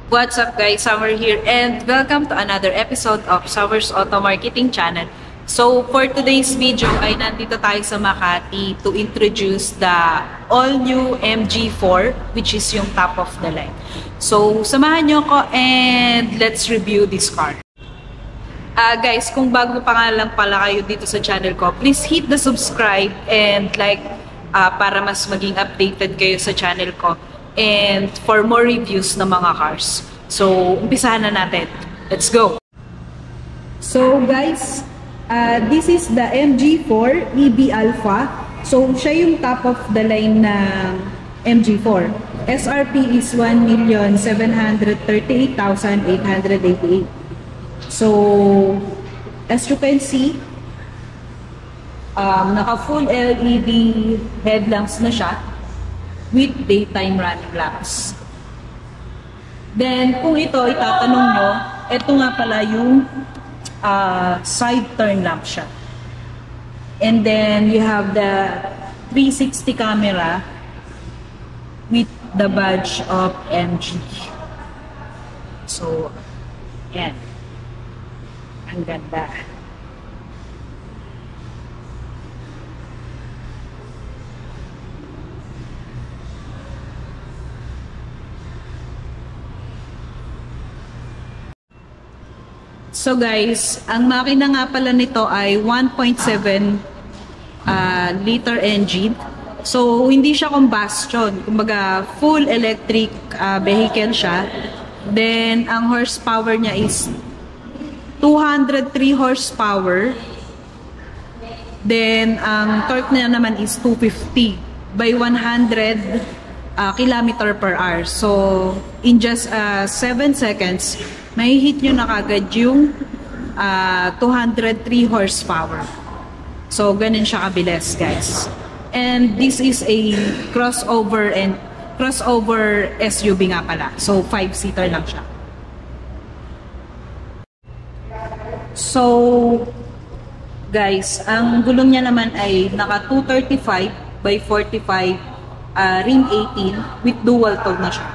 What's up guys, Summer here and welcome to another episode of Summer's Auto Marketing Channel. So for today's video ay nandito tayo sa Makati to introduce the all-new MG4 which is yung top of the line. So samahan nyo ko and let's review this car. Guys, kung bago pa nga lang pala kayo dito sa channel ko, please hit the subscribe and like para mas maging updated kayo sa channel ko. And for more reviews ng mga cars. So, umpisahan na natin. Let's go! So guys, this is the MG4 EB Alpha. So, siya yung top of the line ng MG4. SRP is 1,738,888. So, as you can see, naka full LED headlamps na siya with daytime running lamps. Then, kung ito itatanong nyo, ito nga pala yung side turn lamp siya. And then, you have the 360 camera with the badge of MG. So, yan. Ang ganda. So guys, ang makina nga pala nito ay 1.7 liter engine. So hindi siya combustion, kumbaga full electric vehicle siya. Then ang horsepower niya is 203 horsepower. Then ang torque niya naman is 250 by 100 kilometer per hour. So in just 7 seconds, may hit nyo na kagad yung 203 horsepower. So, ganun siya kabilis, guys. And this is a crossover SUV nga pala. So, 5-seater lang siya. So, guys, ang gulong niya naman ay naka 235 by 45 rim 18 with dual tone na siya.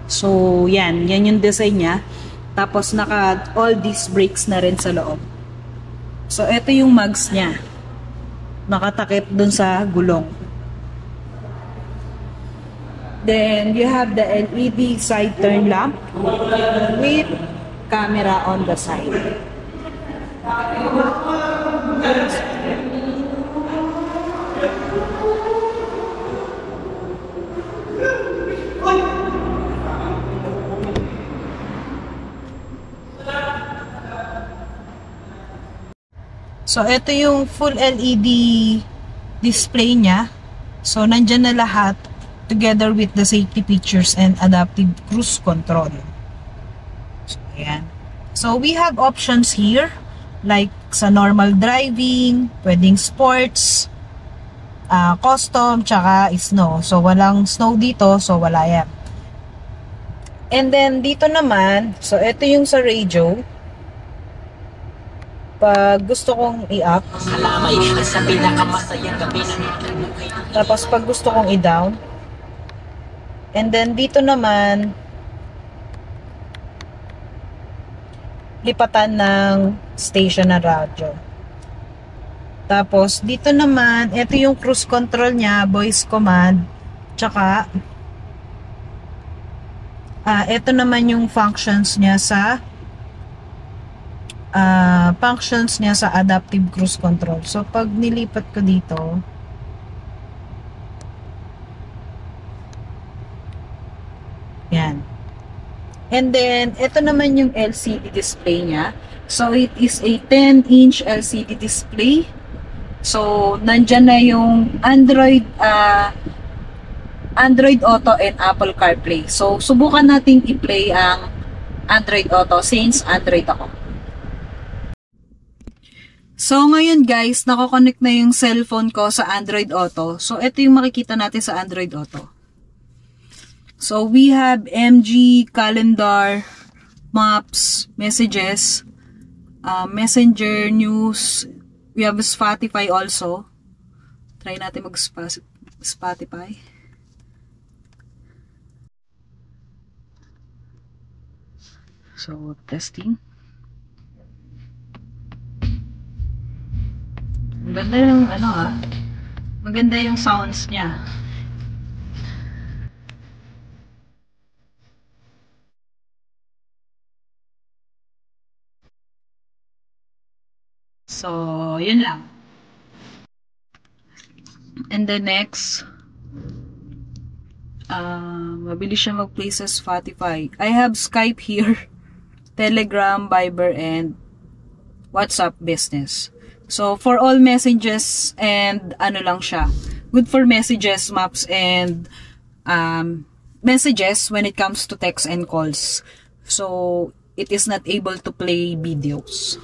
So, yan yung design niya. Tapos, naka all disc brakes na rin sa loob. So, ito yung mags niya. Nakatakip dun sa gulong. Then, you have the LED side turn lamp with camera on the side. So, ito yung full LED display niya. So, nandyan na lahat together with the safety features and adaptive cruise control. So, ayan. So, we have options here like sa normal driving, pwedeng sports, custom, tsaka snow. So, walang snow dito, so wala yan. And then, dito naman, so, ito yung sa radio. Pag gusto kong i-up, tapos pag gusto kong i-down, and then dito naman lipatan ng station na radyo. Tapos dito naman, ito yung cruise control niya, voice command, tsaka ito naman yung functions niya sa adaptive cruise control. So, pag nilipat ko dito, yan. And then, ito naman yung LCD display niya. So, it is a 10-inch LCD display. So, nandyan na yung Android Auto and Apple CarPlay. So, subukan nating i-play ang Android Auto since Android ako. So, ngayon guys, nako-connect na yung cellphone ko sa Android Auto. So, ito yung makikita natin sa Android Auto. So, we have MG, calendar, maps, messages, messenger, news. We have Spotify also. Try natin mag-Spotify. So, testing. Maganda yung maganda yung sounds niya. So, yun lang. And then next, mabilis siya mag-play sa Spotify. I have Skype here, Telegram, Viber, and WhatsApp Business. So, for all messages and ano lang siya. Good for messages, maps, and messages when it comes to text and calls. So, it is not able to play videos.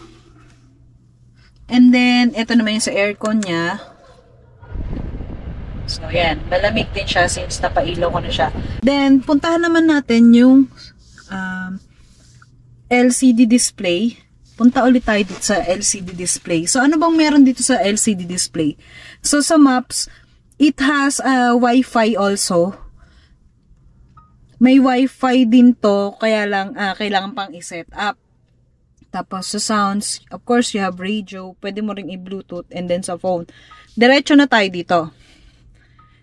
And then, ito naman yung sa aircon niya. So, yan. Malamig din siya since napailaw ko na siya. Then, puntahan naman natin yung LCD display. Punta ulit tayo dito sa LCD display. So, ano bang meron dito sa LCD display? So, sa maps, it has Wi-Fi also. May Wi-Fi din to, kaya lang kailangan pang i-set up. Tapos, sa sounds, of course, you have radio. Pwede mo ring i-Bluetooth and then sa phone. Diretso na tayo dito.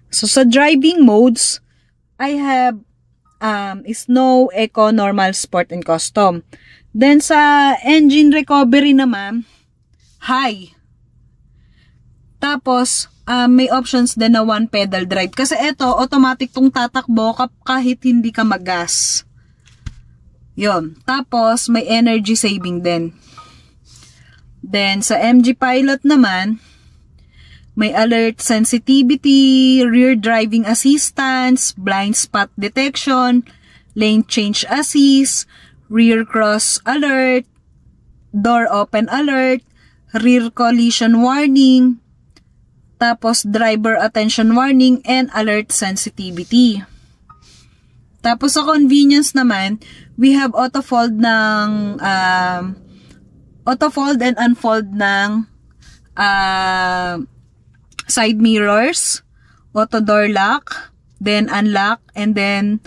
So, sa driving modes, I have Snow, Eco, Normal, Sport, and Custom. Then, sa engine recovery naman, high. Tapos, may options din na one pedal drive. Kasi ito, automatic tong tatakbo kahit hindi ka mag-gas. Yun. Tapos, may energy saving din. Then, sa MG Pilot naman, may alert sensitivity, rear driving assistance, blind spot detection, lane change assist, rear cross alert, door open alert, rear collision warning, tapos driver attention warning, and alert sensitivity. Tapos sa convenience naman, we have auto-fold ng auto-fold and unfold ng side mirrors, auto door lock, then unlock, and then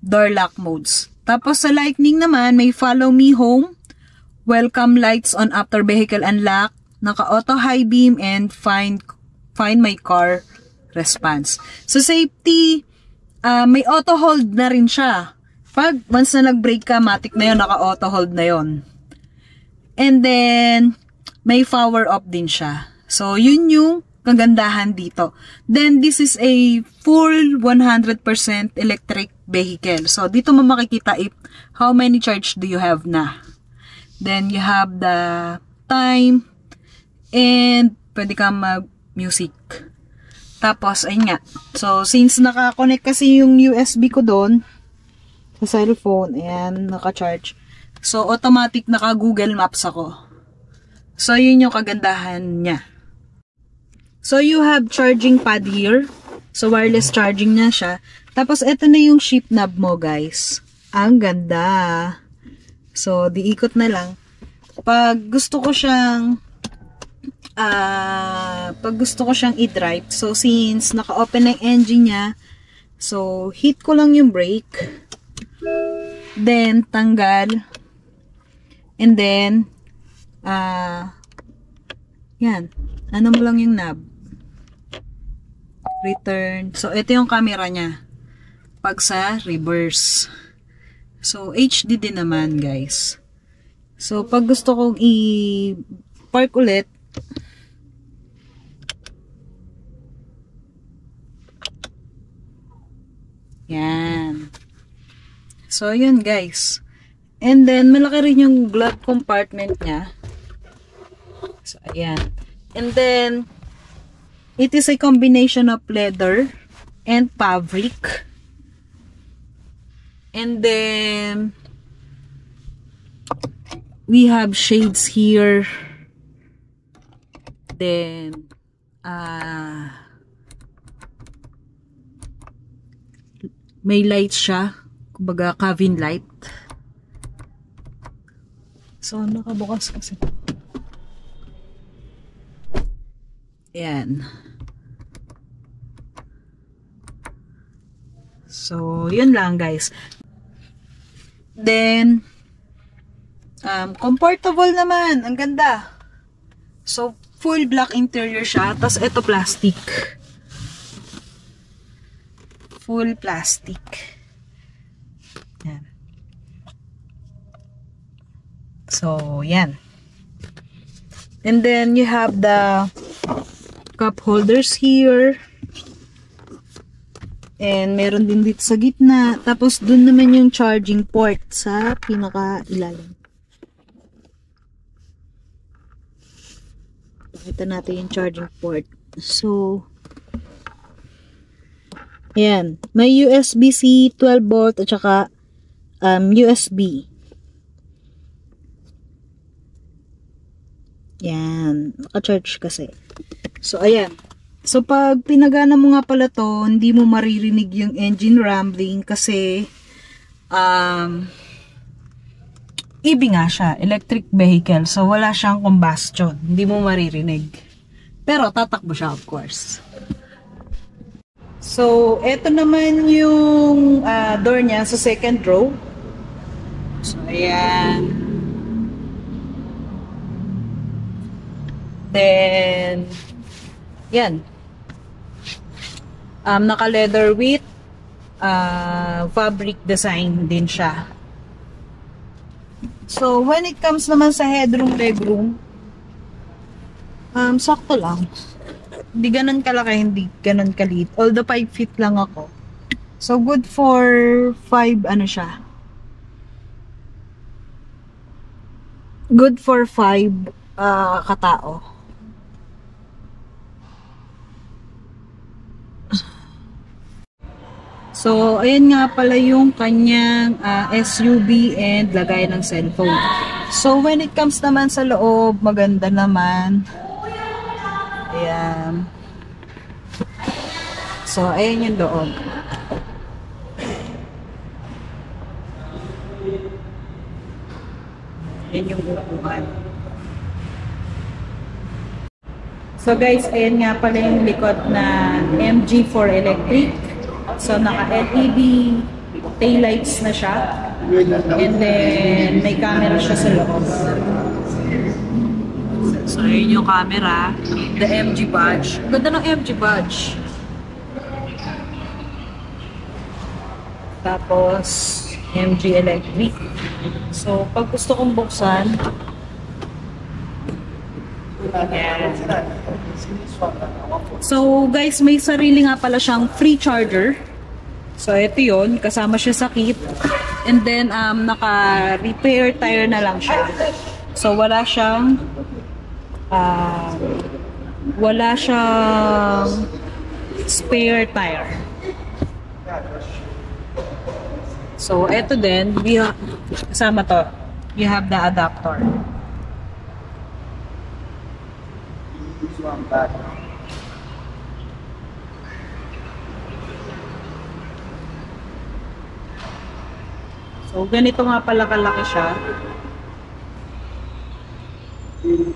door lock modes. Tapos sa lightning naman, may follow me home, welcome lights on after vehicle unlock, naka-auto high beam, and find my car response. Sa safety, may auto hold na rin siya. Pag once na nag-brake ka, matic na yun, naka-auto hold na yun. And then, may power off din siya. So, yun yung kagandahan dito. Then, this is a full 100% electric vehicle. So, dito mo makikita if how many charge do you have na. Then, you have the time and pwede kang mag-music. Tapos, ayun nga. So, since naka-connect kasi yung USB ko doon sa cellphone, ayan, naka-charge. So, automatic naka-Google Maps ako. So, yun yung kagandahan niya. So, you have charging pad here. So, wireless charging na siya. Tapos, ito na yung shift knob mo, guys. Ang ganda. So, diikot na lang. Pag gusto ko siyang i-drive, so, since naka-open na yung engine niya, so, hit ko lang yung brake. Then, tanggal. And then, yan. Ano mo lang yung knob. Return. So, ito yung camera niya. Pag sa reverse. So, HD din naman, guys. So, pag gusto kong i-park ulit, yan. So, yun, guys. And then, malaki rin yung glove compartment niya. So, ayan. And then, it is a combination of leather and fabric. And then, we have shades here. Then, may lights siya. Kumbaga, cabin light. So, nakabukas kasi. Ayan. So, yun lang, guys. Then, Comfortable naman. Ang ganda. So, full black interior siya. Tapos, ito plastic. Full plastic. Yan. So, yan. And then, you have the cup holders here. And, meron din dito sa gitna. Tapos, dun naman yung charging port sa pinaka-ilalim. Pakita natin yung charging port. So, ayan. May USB-C 12 volt at saka USB. Yan. Naka-charge kasi. So, ayan. So, pag pinagana mo nga pala to, hindi mo maririnig yung engine rumbling kasi EV nga siya. Electric vehicle. So, wala siyang combustion. Hindi mo maririnig. Pero, tatakbo siya, of course. So, eto naman yung door niya sa second row. So, ayan. Then, yan. Naka-leather with fabric design din siya. So, when it comes naman sa headroom, legroom, sakto lang. Hindi ganun kalaki, hindi ganun kalit. Although 5 feet lang ako. So, good for 5, ano siya. Good for 5 katao. So, ayan nga pala yung kanyang SUV and lagay ng cellphone. So, when it comes naman sa loob, maganda naman. Ayan. So, ayan yung loob. Ayan yung upuan. So, guys, ayan nga pala yung likod na MG4 electric. So, naka-LED taillights na siya. And then, may camera siya sa loob. So, yun yung camera. The MG badge. Ganda ng MG badge. Tapos, MG electric. So, pag gusto kong buksan, ayan. So, guys, may sarili nga pala siyang free charger. So, ito yun. Kasama siya sa kit. And then, naka-repair tire na lang siya. So, wala siyang spare tire. So, ito din. Kasama to. You have the adapter. So, ganito nga pala kalaki siya.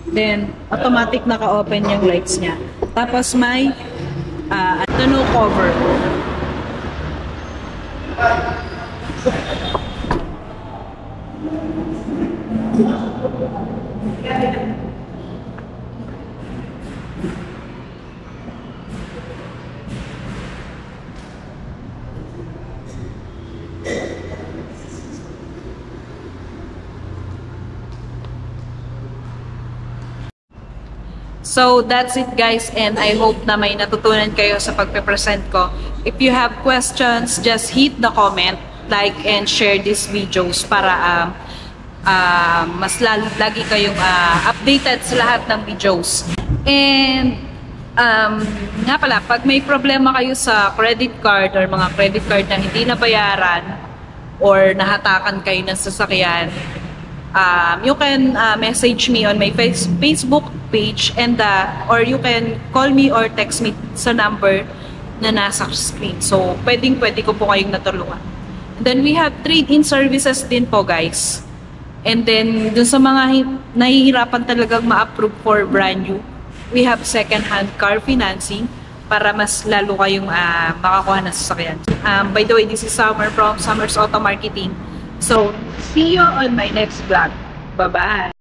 Then, automatic naka-open yung lights niya. Tapos, may tonneau cover. So, that's it guys, and I hope na may natutunan kayo sa pagpe-present ko. If you have questions, just hit the comment, like, and share these videos para mas lagi kayong updated sa lahat ng videos. And, nga pala, pag may problema kayo sa credit card or mga credit card na hindi nabayaran or nahatakan kayo ng sasakyan, you can message me on my Facebook page and or you can call me or text me sa number na nasa screen. So, pwede ko po kayong natulungan. And then we have trade-in services din po guys. And then dun sa mga nahihirapan talagang ma-approve for brand new, we have second-hand car financing para mas lalo kayong makakuha ng sasakyan. By the way, this is Summer from Summer's Auto Marketing. So, see you on my next vlog. Bye-bye!